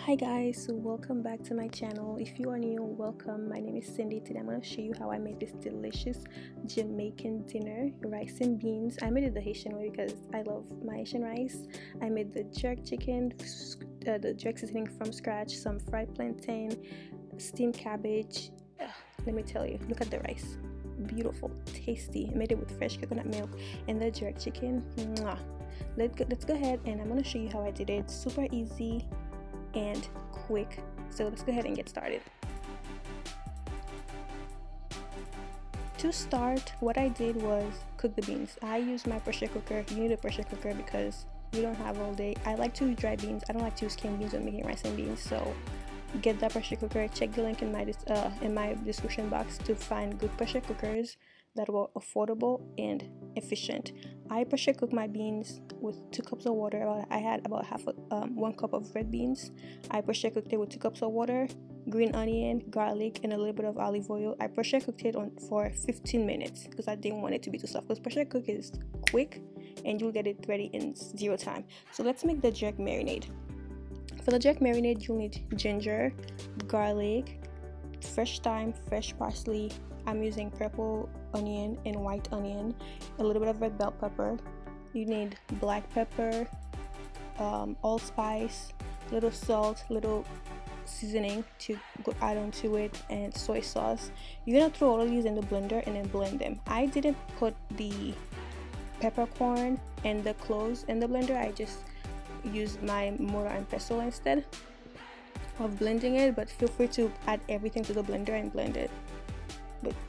Hi guys, so welcome back to my channel. If you are new, welcome. My name is Sendy. Today I'm going to show you how I made this delicious Jamaican dinner, rice and beans. I made it the Haitian way because I love my Haitian rice. I made the jerk chicken, the jerk seasoning from scratch, some fried plantain, steamed cabbage. Let me tell you, look at the rice. Beautiful, tasty. I made it with fresh coconut milk and the jerk chicken. Mwah. Let's go ahead and I'm going to show you how I did it. Super easy and quick, so let's go ahead and get started. To start, what I did was cook the beans. I used my pressure cooker. You need a pressure cooker because you don't have all day. I like to use dry beans. I don't like to use canned beans when making rice and beans, so get that pressure cooker. Check the link in my description box to find good pressure cookers that were affordable and efficient. I pressure cook my beans with 2 cups of water. I had about 1 cup of red beans. I pressure cooked it with 2 cups of water, green onion, garlic, and a little bit of olive oil. I pressure cooked it for 15 minutes because I didn't want it to be too soft, because pressure cook is quick and you'll get it ready in 0 time. So let's make the jerk marinade. For the jerk marinade, you'll need ginger, garlic, fresh thyme, fresh parsley. I'm using purple onion and white onion, a little bit of red bell pepper. You need black pepper, allspice, little salt, little seasoning to add on to it, and soy sauce. You're gonna throw all of these in the blender and then blend them. I didn't put the peppercorn and the cloves in the blender. I just used my mortar and pestle instead of blending it, but feel free to add everything to the blender and blend it.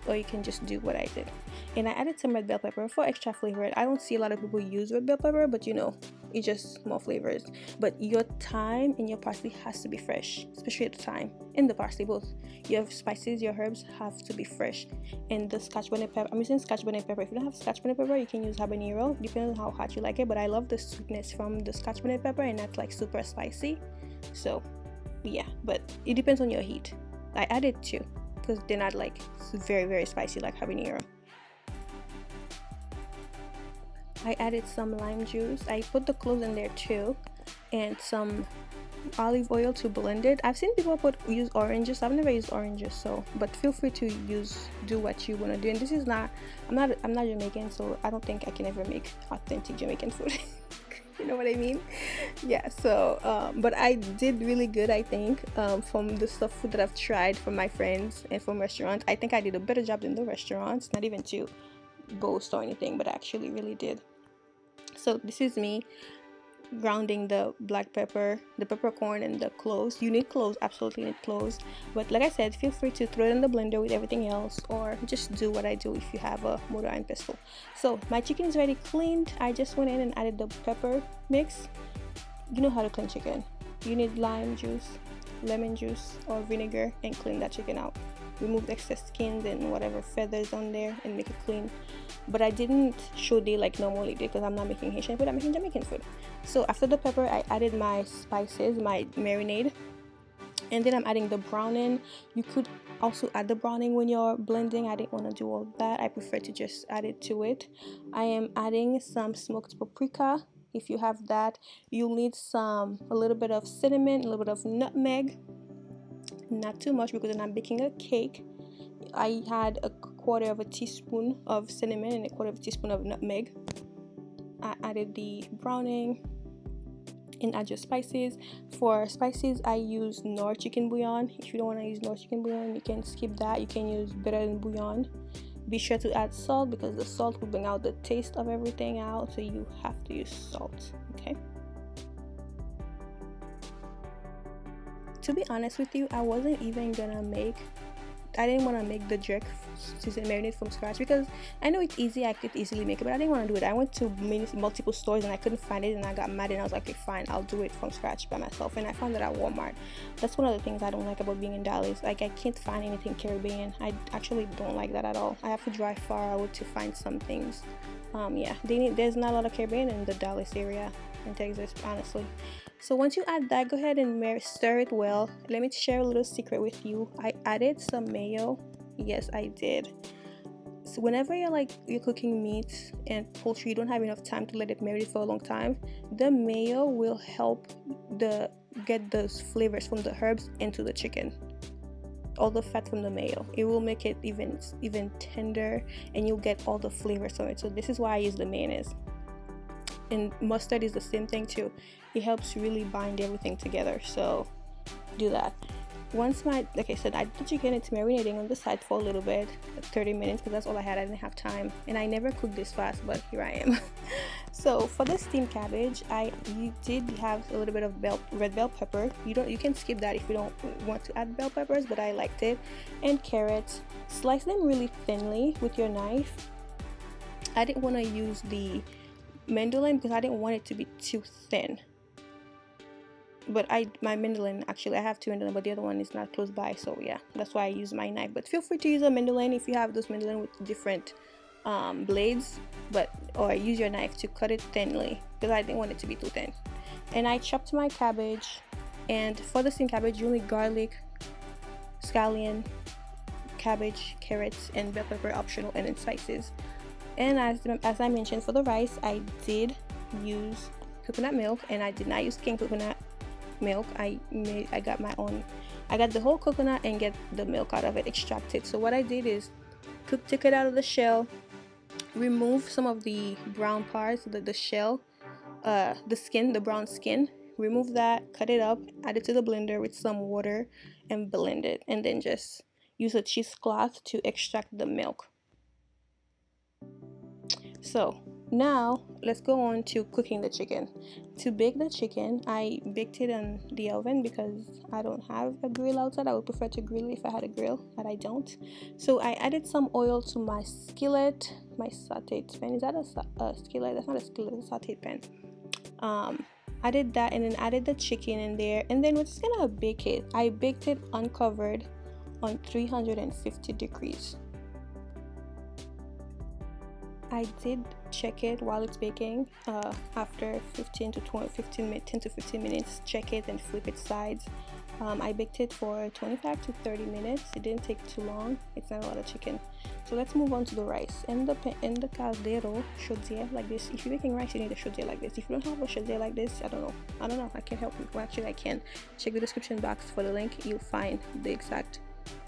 Or you can just do what I did. And I added some red bell pepper for extra flavor. I don't see a lot of people use red bell pepper, but you know, it's just more flavors. But your thyme and your parsley has to be fresh, especially the thyme and the parsley, both. Your spices, your herbs have to be fresh. And the scotch bonnet pepper, I'm using scotch bonnet pepper. If you don't have scotch bonnet pepper, you can use habanero, depending on how hot you like it. But I love the sweetness from the scotch bonnet pepper, and that's like super spicy. So yeah, but it depends on your heat. I added 2 because they're not like very spicy like habanero. I added some lime juice. I put the cloves in there too, and some olive oil to blend it. I've seen people use oranges. I've never used oranges, so but feel free to do what you want to do. And this is not, I'm not Jamaican, so I don't think I can ever make authentic Jamaican food. You know what I mean? Yeah, so but I did really good, I think, from the food that I've tried from my friends and from restaurants. I think I did a better job than the restaurants, not even to boast or anything, but I actually really did. So this is me grounding the black pepper, the peppercorn, and the cloves. You need cloves, absolutely need cloves, but like I said, feel free to throw it in the blender with everything else, or just do what I do if you have a mortar and pestle. So my chicken is already cleaned. I just went in and added the pepper mix. You know how to clean chicken. You need lime juice, lemon juice, or vinegar, and clean that chicken out. Remove excess skins and whatever feathers on there and make it clean. But I didn't show they like normally did because I'm not making Haitian food, I'm making Jamaican food. So after the pepper, I added my spices, my marinade, and then I'm adding the browning. You could also add the browning when you're blending. I didn't want to do all that. I prefer to just add it to it. I am adding some smoked paprika. If you have that, you'll need a little bit of cinnamon, a little bit of nutmeg, not too much because then I'm baking a cake. I had a 1/4 teaspoon of cinnamon and a 1/4 teaspoon of nutmeg. I added the browning and add your spices. For spices, I use Nor chicken bouillon. If you don't want to use Nor chicken bouillon, you can skip that. You can use better than bouillon. Be sure to add salt because the salt will bring out the taste of everything out, so you have to use salt. Okay. To be honest with you, I wasn't even gonna I didn't want to make the jerk season marinade from scratch because I know it's easy, I could easily make it, but I didn't want to do it. I went to multiple stores and I couldn't find it, and I got mad and I was like, okay, fine, I'll do it from scratch by myself. And I found it at Walmart. That's one of the things I don't like about being in Dallas. Like, I can't find anything Caribbean. I actually don't like that at all. I have to drive far out to find some things. Yeah, there's not a lot of Caribbean in the Dallas area in Texas, honestly. So once you add that, go ahead and stir it well. Let me share a little secret with you. I added some mayo. Yes, I did. So whenever you're cooking meat and poultry, you don't have enough time to let it marinate for a long time, the mayo will help the get those flavors from the herbs into the chicken, all the fat from the mayo. It will make it even tender, and you'll get all the flavors from it. So this is why I use the mayonnaise. And mustard is the same thing too. It helps really bind everything together, so do that. Once like I said, I did the chicken, it's marinating on the side for a little bit, 30 minutes, because that's all I had. I didn't have time, and I never cook this fast, but here I am. So for the steamed cabbage, you did have a little bit of red bell pepper. You can skip that if you don't want to add bell peppers, but I liked it. And carrots. Slice them really thinly with your knife. I didn't want to use the mandolin because I didn't want it to be too thin. But my mandolin, actually I have two mandolin, but the other one is not close by, so yeah, that's why I use my knife. But feel free to use a mandolin if you have those mandolin with different blades, or use your knife to cut it thinly, because I didn't want it to be too thin. And I chopped my cabbage, and for the steamed cabbage you need garlic, scallion, cabbage, carrots, and bell pepper, optional, and then spices. And as I mentioned, for the rice I did use coconut milk, and I did not use canned coconut milk. I got my own. I got the whole coconut and get the milk out of it, extracted. So what I did is take it out of the shell, remove some of the brown parts, the shell, the skin, the brown skin, remove that, cut it up, add it to the blender with some water, and blend it, and then just use a cheesecloth to extract the milk. So now let's go on to cooking the chicken. To bake the chicken, I baked it in the oven because I don't have a grill outside. I would prefer to grill it if I had a grill, but I don't. So I added some oil to my skillet, my sauteed pan. Is that a skillet? That's not a skillet, it's a sauteed pan. I did that, and then added the chicken in there, and then we're just gonna bake it. I baked it uncovered on 350 degrees. I did check it while it's baking. After 10 to 15 minutes, check it and flip its sides. I baked it for 25 to 30 minutes. It didn't take too long. It's not a lot of chicken. So let's move on to the rice. In the caldero, chaudière like this. If you're making rice, you need a chaudière like this. If you don't have a chaudière like this, I don't know. I can't help you. Well, actually, I can. Check the description box for the link. You'll find the exact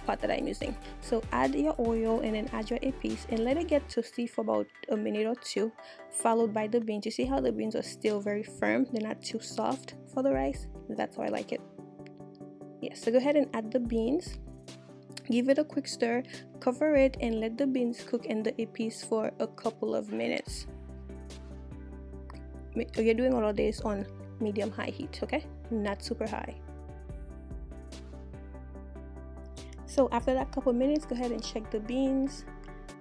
pot that I'm using. So add your oil, and then add your épices, and let it get toasty for about a minute or two, followed by the beans. You see how the beans are still very firm, they're not too soft for the rice. That's how I like it. Yes, so go ahead and add the beans, give it a quick stir, cover it, and let the beans cook in the épices for a couple of minutes. You're doing all of this on medium-high heat, okay? Not super high. So after that couple minutes, go ahead and check the beans.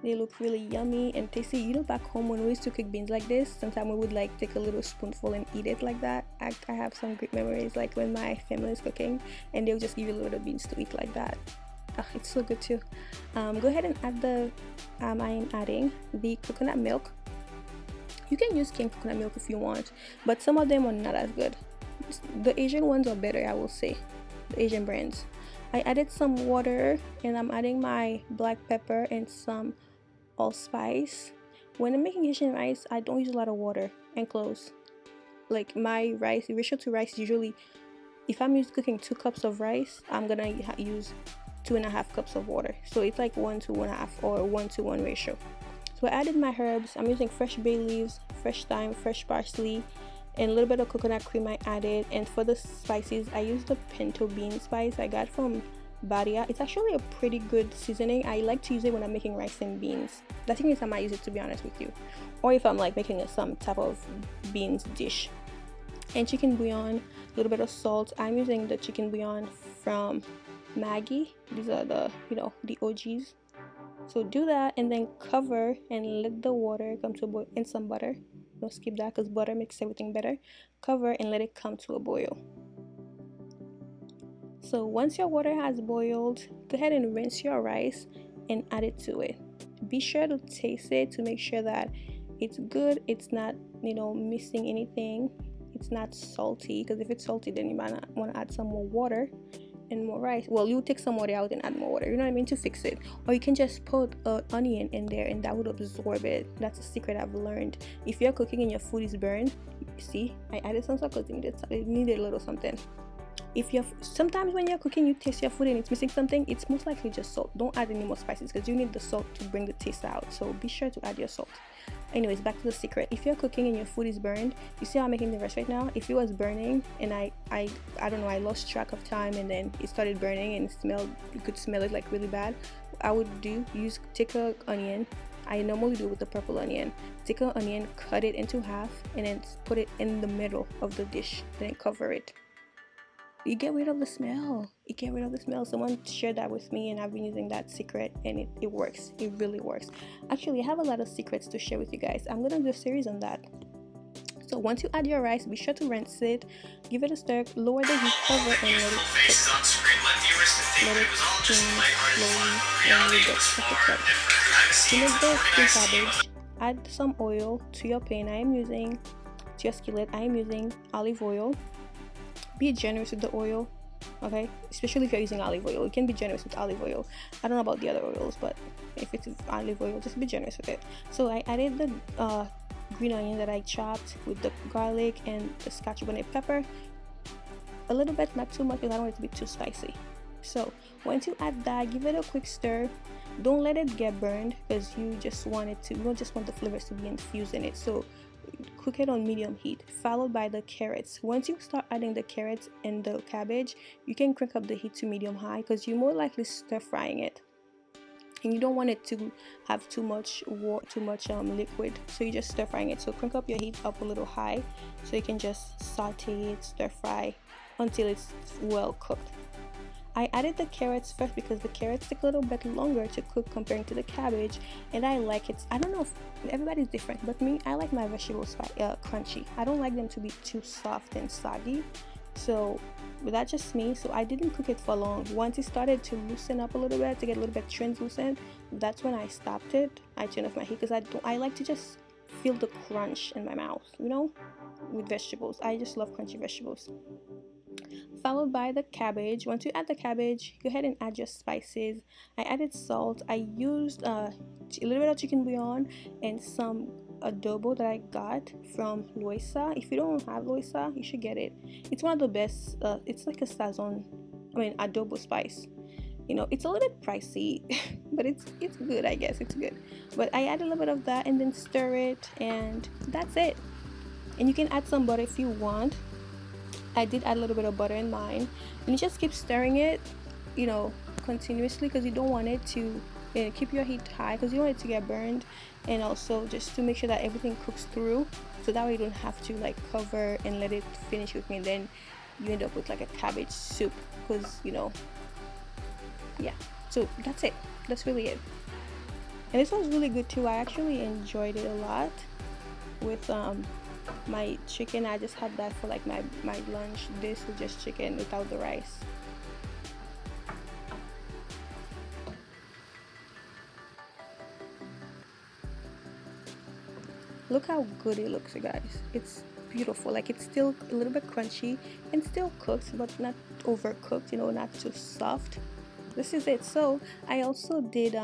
They look really yummy and tasty. You know, back home when we used to cook beans like this, sometimes we would like take a little spoonful and eat it like that. I have some great memories, like when my family is cooking and they'll just give you a little beans to eat like that. Oh, it's so good too. Go ahead and add I am adding the coconut milk. You can use canned coconut milk if you want, but some of them are not as good. The Asian ones are better, I will say. The Asian brands. I added some water, and I'm adding my black pepper and some allspice. When I'm making Haitian rice, I don't use a lot of water and cloves. Like my rice, the ratio to rice, usually if I'm cooking 2 cups of rice, I'm gonna use 2.5 cups of water. So it's like 1 to 1.5 or 1 to 1 ratio. So I added my herbs. I'm using fresh bay leaves, fresh thyme, fresh parsley, and a little bit of coconut cream I added. And for the spices, I used the pinto bean spice I got from Badia. It's actually a pretty good seasoning. I like to use it when I'm making rice and beans. That's the only time I use it, to be honest with you, or if I'm like making some type of beans dish. And chicken bouillon, a little bit of salt. I'm using the chicken bouillon from Maggie. These are the the OGs. So do that, and then cover and let the water come to a boil, and some butter. Don't skip that because butter makes everything better. Cover and let it come to a boil. So once your water has boiled, go ahead and rinse your rice and add it to it. Be sure to taste it to make sure that it's good, it's not missing anything, it's not salty, because if it's salty then you might not want to add some more water and more rice. Well, you take some water out and add more water, you know what I mean, to fix it. Or you can just put an onion in there and that would absorb it. That's a secret I've learned. If you're cooking and your food is burned, see, I added some salt because it needed a little something. If you're sometimes when you're cooking, you taste your food and it's missing something, it's most likely just salt. Don't add any more spices because you need the salt to bring the taste out, so be sure to add your salt. Anyways, back to the secret. If you're cooking and your food is burned, you see how I'm making the rest right now? If it was burning and I don't know, I lost track of time and then it started burning and you could smell it like really bad, I would take a onion. I normally do with the purple onion. Take an onion, cut it into half, and then put it in the middle of the dish, and then cover it. You get rid of the smell. You get rid of the smell. Someone shared that with me and I've been using that secret and it works. It really works. Actually, I have a lot of secrets to share with you guys. I'm gonna do a series on that. So once you add your rice, be sure to rinse it, give it a stir, lower the heat, cover, and let it cook. Let it steam slowly and you get perfect. To make the green cabbage, add some oil to your pan. To your skillet, I am using olive oil. Be generous with the oil, okay? Especially if you're using olive oil, you can be generous with olive oil. I don't know about the other oils, but if it's olive oil, just be generous with it. So I added the green onion that I chopped with the garlic and the scotch-bonnet pepper. A little bit, not too much, because I don't want it to be too spicy. So once you add that, give it a quick stir. Don't let it get burned because you don't just want the flavors to be infused in it. So cook it on medium heat, followed by the carrots. Once you start adding the carrots and the cabbage, you can crank up the heat to medium high because you're more likely stir frying it and you don't want it to have too much liquid, so you're just stir frying it. So crank up your heat up a little high so you can just saute it, stir fry until it's well cooked. I added the carrots first because the carrots take a little bit longer to cook compared to the cabbage, and I like it. I don't know if everybody's different, but me, I like my vegetables crunchy. I don't like them to be too soft and soggy. So that's just me. So I didn't cook it for long. Once it started to loosen up a little bit, to get a little bit translucent, that's when I stopped it. I turned off my heat because I like to just feel the crunch in my mouth, you know, with vegetables. I just love crunchy vegetables. Followed by the cabbage. Once you add the cabbage, go ahead and add your spices. I added salt. I used a little bit of chicken bouillon and some adobo that I got from Loisa. If you don't have Loisa, you should get it. It's one of the best. It's like a adobo spice. You know, it's a little bit pricey, but it's good, I guess. It's good. But I add a little bit of that and then stir it, and that's it. And you can add some butter if you want. I did add a little bit of butter in mine, and you just keep stirring it, you know, continuously, because you don't want it to keep your heat high because you don't want it to get burned, and also just to make sure that everything cooks through, so that way you don't have to like cover and let it finish cooking, and then you end up with like a cabbage soup, because you know, yeah. So that's it. That's really it. And this was really good too. I actually enjoyed it a lot with my chicken. I just had that for like my lunch. This is just chicken without the rice. Look how good it looks, you guys. It's beautiful. Like, it's still a little bit crunchy and still cooked, but not overcooked, you know, not too soft. This is it. So I also did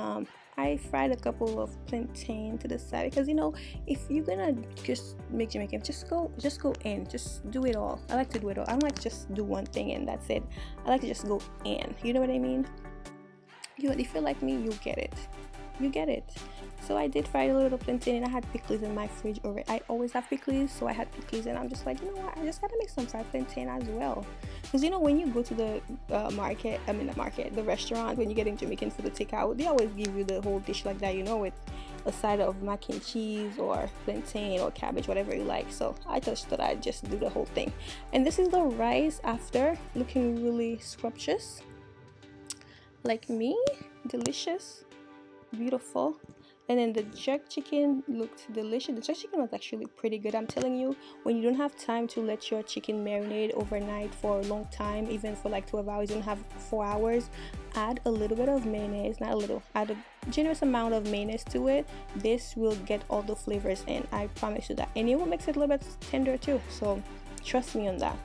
I fried a couple of plantain to the side, because you know, if you're gonna just make Jamaican, just go in, just do it all. I like to do it all. I don't like to just do one thing and that's it. I like to just go in, you know what I mean? If you're like me, you get it. So I did fry a little plantain, and I had pickles in my fridge already. I always have pickles, so I had pickles, and I'm just like, you know what, I just gotta make some fried plantain as well. Because you know, when you go to the the restaurant, when you're getting Jamaican food to take out, they always give you the whole dish like that, you know, with a side of mac and cheese or plantain or cabbage, whatever you like. So I just thought I'd just do the whole thing. And this is the rice after, looking really scrumptious, like me, delicious, beautiful. And then the jerk chicken looked delicious. The jerk chicken was actually pretty good. I'm telling you, when you don't have time to let your chicken marinate overnight for a long time, even for like 12 hours, you don't have 4 hours, add a little bit of mayonnaise, not a little, add a generous amount of mayonnaise to it. This will get all the flavors in, I promise you that. And it will make it a little bit tender too, so trust me on that.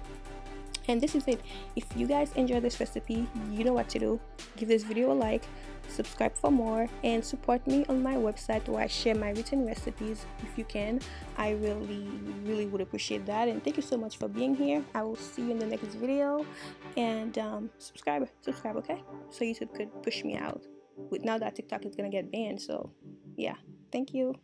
And this is it. If you guys enjoy this recipe, you know what to do. Give this video a like, subscribe for more, and support me on my website where I share my written recipes if you can. I really would appreciate that. And thank you so much for being here. I will see you in the next video. And subscribe, okay? So YouTube could push me out. With now that TikTok is gonna get banned, so yeah. Thank you.